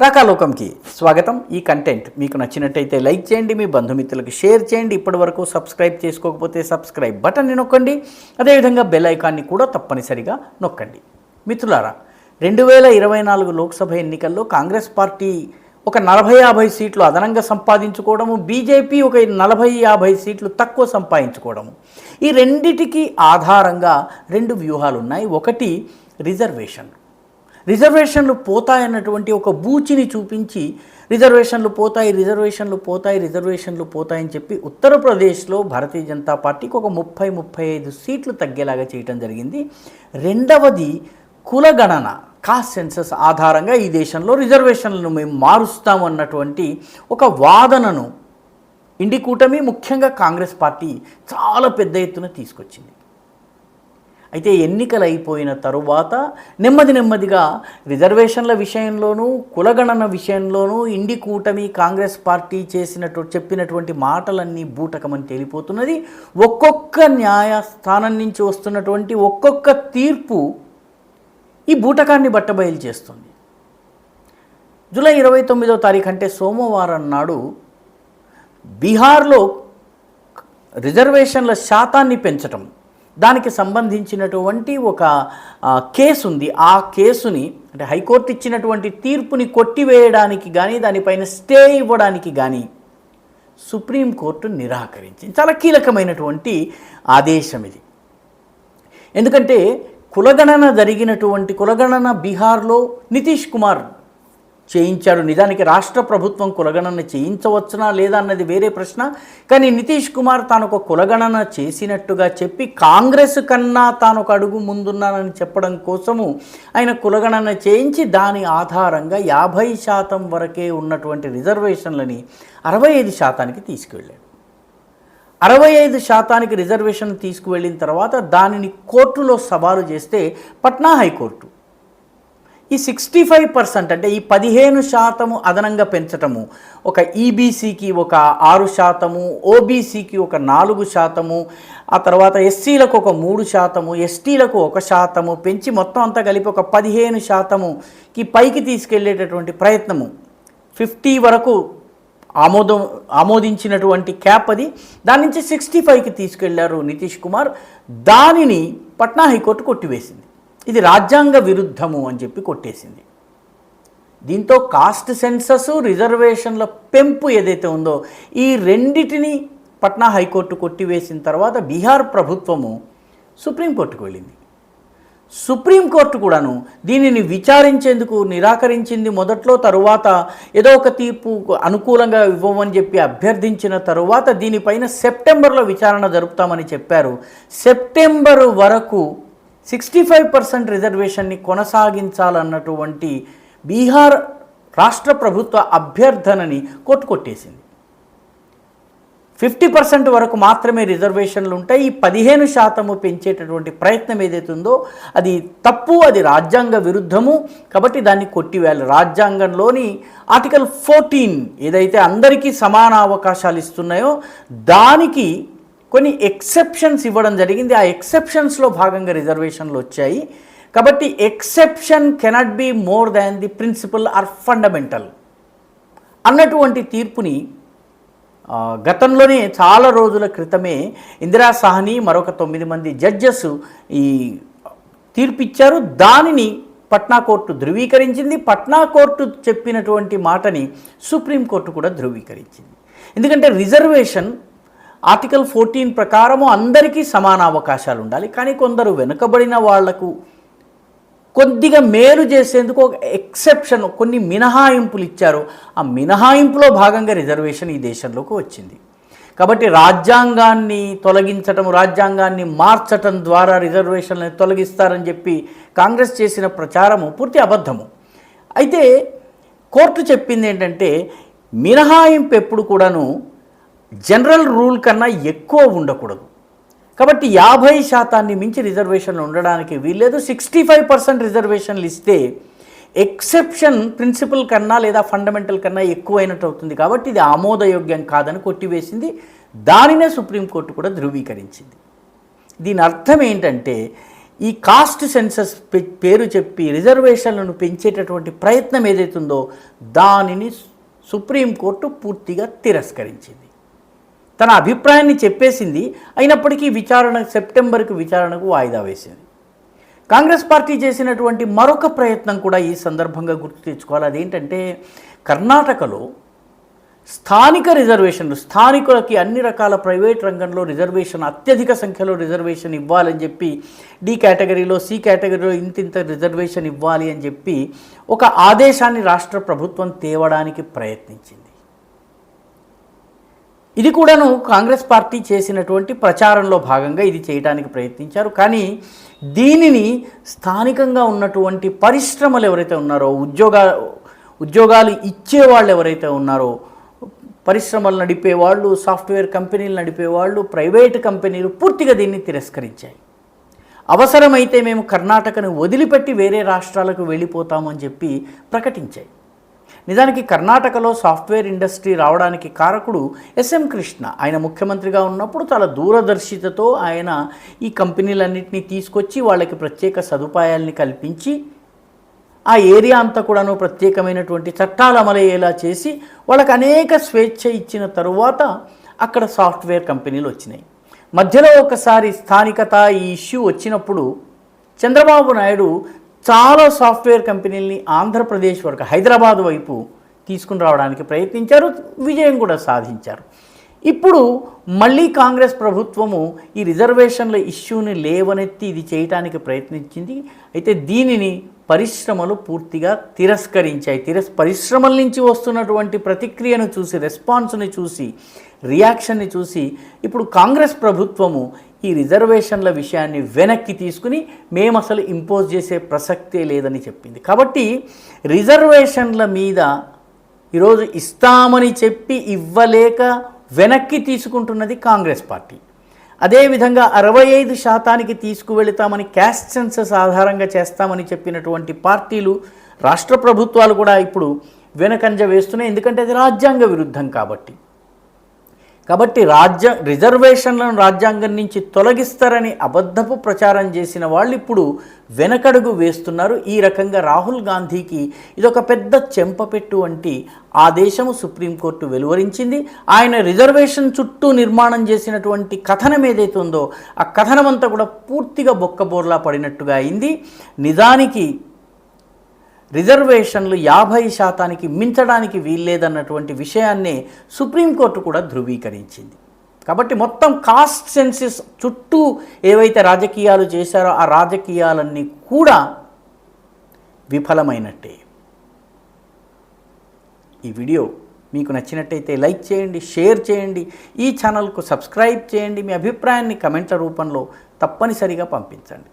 రాకాలోకంకి స్వాగతం. ఈ కంటెంట్ మీకు నచ్చినట్టయితే లైక్ చేయండి, మీ బంధుమిత్రులకు షేర్ చేయండి. ఇప్పటివరకు సబ్స్క్రైబ్ చేసుకోకపోతే సబ్స్క్రైబ్ బటన్ని నొక్కండి, అదేవిధంగా బెల్ ఐకాన్ని కూడా తప్పనిసరిగా నొక్కండి. మిత్రులారా, 2024 లోక్సభ ఎన్నికల్లో కాంగ్రెస్ పార్టీ ఒక 40-50 సీట్లు అదనంగా సంపాదించుకోవడము, బీజేపీ ఒక 40-50 సీట్లు తక్కువ సంపాదించుకోవడము, ఈ రెండిటికి ఆధారంగా రెండు వ్యూహాలు ఉన్నాయి. ఒకటి రిజర్వేషన్లు పోతాయన్నటువంటి ఒక బూచిని చూపించి రిజర్వేషన్లు పోతాయని చెప్పి ఉత్తరప్రదేశ్లో భారతీయ జనతా పార్టీకి ఒక 30-35 సీట్లు తగ్గేలాగా చేయటం జరిగింది. రెండవది కులగణన, కాస్ట్ సెన్సస్ ఆధారంగా ఈ దేశంలో రిజర్వేషన్లను మేము మారుస్తామన్నటువంటి ఒక వాదనను ఇండి కూటమి, ముఖ్యంగా కాంగ్రెస్ పార్టీ చాలా పెద్ద ఎత్తున తీసుకొచ్చింది. అయితే ఎన్నికలు అయిపోయిన తరువాత నెమ్మదిగా రిజర్వేషన్ల విషయంలోనూ కులగణన విషయంలోనూ ఇండి కూటమి, కాంగ్రెస్ పార్టీ చెప్పినటువంటి మాటలన్నీ బూటకమని తేలిపోతున్నది. ఒక్కొక్క న్యాయస్థానం నుంచి వస్తున్నటువంటి ఒక్కొక్క తీర్పు ఈ బూటకాన్ని బట్టబయలు చేస్తుంది. జూలై 29వ తారీఖు అంటే సోమవారం నాడు బీహార్లో రిజర్వేషన్ల శాతాన్ని పెంచటం, దానికి సంబంధించినటువంటి ఒక కేసు ఉంది. ఆ కేసుని అంటే హైకోర్టు ఇచ్చినటువంటి తీర్పుని కొట్టివేయడానికి కానీ, దానిపైన స్టే ఇవ్వడానికి కానీ సుప్రీంకోర్టు నిరాకరించింది. చాలా కీలకమైనటువంటి ఆదేశం ఇది. ఎందుకంటే కులగణన బీహార్లో నితీష్ కుమార్ చేయించారు. నిజానికి రాష్ట్ర ప్రభుత్వం కులగణన చేయించవచ్చునా లేదా అన్నది వేరే ప్రశ్న. కానీ నితీష్ కుమార్ తాను ఒక కులగణన చేసినట్టుగా చెప్పి కాంగ్రెస్ కన్నా తాను ఒక అడుగు ముందున్నానని చెప్పడం కోసము ఆయన కులగణన చేయించి దాని ఆధారంగా 50% వరకే ఉన్నటువంటి రిజర్వేషన్లని 65% తీసుకువెళ్ళాడు. 65% రిజర్వేషన్ తీసుకువెళ్ళిన తర్వాత దానిని కోర్టులో సవాలు చేస్తే పట్నా హైకోర్టు ఈ 65% అంటే ఈ 15% అదనంగా పెంచటము, ఒక ఈబీసీకి ఒక 6%, ఓబీసీకి ఒక 4%, ఆ తర్వాత ఎస్సీలకు ఒక 3%, ఎస్టీలకు 1% పెంచి మొత్తం అంతా కలిపి ఒక 15%కి పైకి తీసుకెళ్లేటటువంటి ప్రయత్నము, 50 వరకు ఆమోదించినటువంటి క్యాప్ అది, దాని నుంచి 65కి తీసుకెళ్లారు నితీష్ కుమార్. దానిని పట్నా హైకోర్టు కొట్టివేసింది. ఇది రాజ్యాంగ విరుద్ధము అని చెప్పి కొట్టేసింది. దీంతో కాస్ట్ సెన్సస్, రిజర్వేషన్ల పెంపు ఏదైతే ఉందో ఈ రెండిటిని పట్నా హైకోర్టు కొట్టివేసిన తర్వాత బీహార్ ప్రభుత్వము సుప్రీంకోర్టుకు వెళ్ళింది. సుప్రీంకోర్టు కూడాను దీనిని విచారించేందుకు నిరాకరించింది మొదట్లో. తరువాత ఏదో ఒక తీర్పు అనుకూలంగా ఇవ్వమని చెప్పి అభ్యర్థించిన తరువాత దీనిపైన సెప్టెంబర్లో విచారణ జరుపుతామని చెప్పారు. సెప్టెంబరు వరకు 65% రిజర్వేషన్ని కొనసాగించాలన్నటువంటి బీహార్ రాష్ట్ర ప్రభుత్వ అభ్యర్థనని కోర్టు కొట్టేసింది. 50% వరకు మాత్రమే రిజర్వేషన్లు ఉంటాయి. ఈ 15% పెంచేటటువంటి ప్రయత్నం ఏదైతే ఉందో అది తప్పు, అది రాజ్యాంగ విరుద్ధము. కాబట్టి దాన్ని కొట్టివేయాలి. రాజ్యాంగంలోని ఆర్టికల్ 14 ఏదైతే అందరికీ సమాన అవకాశాలు ఇస్తున్నాయో దానికి కొన్ని ఎక్సెప్షన్స్ ఇవ్వడం జరిగింది. ఆ ఎక్సెప్షన్స్లో భాగంగా రిజర్వేషన్లు వచ్చాయి. కాబట్టి exception cannot be more than the principle are fundamental అన్నటువంటి తీర్పుని గతంలోనే చాలా రోజుల క్రితమే ఇందిరా సాహ్ని మరొక 9 మంది జడ్జెస్ ఈ తీర్పిచ్చారు. దానిని పట్నా కోర్టు ధృవీకరించింది. పట్నా కోర్టు చెప్పినటువంటి మాటని సుప్రీంకోర్టు కూడా ధృవీకరించింది. ఎందుకంటే రిజర్వేషన్ ఆర్టికల్ 14 ప్రకారము అందరికీ సమాన అవకాశాలు ఉండాలి. కానీ కొందరు వెనుకబడిన వాళ్లకు కొద్దిగా మేలు చేసేందుకు ఒక ఎక్సెప్షన్, కొన్ని మినహాయింపులు ఇచ్చారు. ఆ మినహాయింపులో భాగంగా రిజర్వేషన్ ఈ దేశంలోకి వచ్చింది. కాబట్టి రాజ్యాంగాన్ని తొలగించటం, రాజ్యాంగాన్ని మార్చటం ద్వారా రిజర్వేషన్లను తొలగిస్తారని చెప్పి కాంగ్రెస్ చేసిన ప్రచారము పూర్తి అబద్ధము. అయితే కోర్టు చెప్పింది ఏంటంటే మినహాయింపు ఎప్పుడు కూడాను జనరల్ రూల్ కన్నా ఎక్కువ ఉండకూడదు. కాబట్టి 50% మించి రిజర్వేషన్లు ఉండడానికి వీల్లేదు. 65% రిజర్వేషన్లు ఇస్తే ఎక్సెప్షన్ ప్రిన్సిపల్ కన్నా లేదా ఫండమెంటల్ కన్నా ఎక్కువైనట్టు అవుతుంది. కాబట్టి ఇది ఆమోదయోగ్యం కాదని కొట్టివేసింది. దానినే సుప్రీంకోర్టు కూడా ధృవీకరించింది. దీని అర్థం ఏంటంటే ఈ కాస్ట్ సెన్సస్ పేరు చెప్పి రిజర్వేషన్లను పెంచేటటువంటి ప్రయత్నం ఏదైతుందో దానిని సుప్రీంకోర్టు పూర్తిగా తిరస్కరించింది. తన అభిప్రాయాన్ని చెప్పేసింది. అయినప్పటికీ సెప్టెంబర్కి విచారణకు వాయిదా వేసింది. కాంగ్రెస్ పార్టీ చేసినటువంటి మరొక ప్రయత్నం కూడా ఈ సందర్భంగా గుర్తు తెచ్చుకోవాలి. అదేంటంటే కర్ణాటకలో స్థానిక రిజర్వేషన్లు, స్థానికులకి అన్ని రకాల ప్రైవేట్ రంగంలో రిజర్వేషన్, అత్యధిక సంఖ్యలో రిజర్వేషన్ ఇవ్వాలని చెప్పి, డి కేటగిరీలో, సి కేటగిరీలో ఇంతింత రిజర్వేషన్ ఇవ్వాలి అని చెప్పి ఒక ఆదేశాన్ని రాష్ట్ర ప్రభుత్వం తేవడానికి ప్రయత్నించింది. ఇది కూడాను కాంగ్రెస్ పార్టీ చేసినటువంటి ప్రచారంలో భాగంగా ఇది చేయడానికి ప్రయత్నించారు. కానీ దీనిని స్థానికంగా ఉన్నటువంటి పరిశ్రమలు ఎవరైతే ఉన్నారో, ఉద్యోగాలు ఇచ్చేవాళ్ళు ఎవరైతే ఉన్నారో, పరిశ్రమలు నడిపేవాళ్ళు, సాఫ్ట్వేర్ కంపెనీలు నడిపేవాళ్ళు, ప్రైవేటు కంపెనీలు పూర్తిగా దీన్ని తిరస్కరించాయి. అవసరమైతే మేము కర్ణాటకను వదిలిపెట్టి వేరే రాష్ట్రాలకు వెళ్ళిపోతామని చెప్పి ప్రకటించాయి. నిజానికి కర్ణాటకలో సాఫ్ట్వేర్ ఇండస్ట్రీ రావడానికి కారకుడు ఎస్ఎం కృష్ణ. ఆయన ముఖ్యమంత్రిగా ఉన్నప్పుడు చాలా దూరదర్శితతో ఆయన ఈ కంపెనీలన్నింటినీ తీసుకొచ్చి వాళ్ళకి ప్రత్యేక సదుపాయాల్ని కల్పించి ఆ ఏరియా అంతా కూడాను ప్రత్యేకమైనటువంటి చట్టాలు అమలయ్యేలా చేసి వాళ్ళకి అనేక స్వేచ్ఛ ఇచ్చిన తరువాత అక్కడ సాఫ్ట్వేర్ కంపెనీలు వచ్చినాయి. మధ్యలో ఒకసారి స్థానికత ఈ ఇష్యూ వచ్చినప్పుడు చంద్రబాబు నాయుడు చాలా సాఫ్ట్వేర్ కంపెనీలని ఆంధ్రప్రదేశ్ వరకు, హైదరాబాద్ వైపు తీసుకుని రావడానికి ప్రయత్నించారు, విజయం కూడా సాధించారు. ఇప్పుడు మళ్ళీ కాంగ్రెస్ ప్రభుత్వము ఈ రిజర్వేషన్ల ఇష్యూని లేవనెత్తి ఇది చేయడానికి ప్రయత్నించింది. అయితే దీనిని పరిశ్రమలు పూర్తిగా తిరస్కరించాయి. పరిశ్రమల నుంచి వస్తున్నటువంటి ప్రతిక్రియను చూసి, రెస్పాన్స్ని చూసి, రియాక్షన్ని చూసి ఇప్పుడు కాంగ్రెస్ ప్రభుత్వము ఈ రిజర్వేషన్ల విషయాన్ని వెనక్కి తీసుకుని మేము అసలు ఇంపోజ్ చేసే ప్రసక్తే లేదని చెప్పింది. కాబట్టి రిజర్వేషన్ల మీద ఈరోజు ఇస్తామని చెప్పి ఇవ్వలేక వెనక్కి తీసుకుంటున్నది కాంగ్రెస్ పార్టీ. అదేవిధంగా 65% తీసుకువెళతామని క్యాస్ట్ సెన్సస్ ఆధారంగా చేస్తామని చెప్పినటువంటి పార్టీలు, రాష్ట్ర ప్రభుత్వాలు కూడా ఇప్పుడు వెనకంజ వేస్తున్నాయి. ఎందుకంటే అది రాజ్యాంగ విరుద్ధం కాబట్టి. రిజర్వేషన్లను రాజ్యాంగం నుంచి తొలగిస్తారని అబద్ధపు ప్రచారం చేసిన వాళ్ళు ఇప్పుడు వెనకడుగు వేస్తున్నారు. ఈ రకంగా రాహుల్ గాంధీకి ఇదొక పెద్ద చెంపపెట్టు వంటి ఆదేశము సుప్రీంకోర్టు వెలువరించింది. ఆయన రిజర్వేషన్ చుట్టూ నిర్మాణం చేసినటువంటి కథనం ఏదైతే ఉందో ఆ కథనం అంతా కూడా పూర్తిగా బొక్కబోర్లా పడినట్టుగా అయింది. నిజానికి రిజర్వేషన్లు 50% మించడానికి వీల్లేదన్నటువంటి విషయాన్నే సుప్రీంకోర్టు కూడా ధృవీకరించింది. కాబట్టి మొత్తం కాస్ట్ సెన్సస్ చుట్టూ ఏవైతే రాజకీయాలు చేశారో ఆ రాజకీయాలన్నీ కూడా విఫలమైనట్టే. ఈ వీడియో మీకు నచ్చినట్టయితే లైక్ చేయండి, షేర్ చేయండి, ఈ ఛానల్కు సబ్స్క్రైబ్ చేయండి. మీ అభిప్రాయాన్ని కమెంట్ల రూపంలో తప్పనిసరిగా పంపించండి.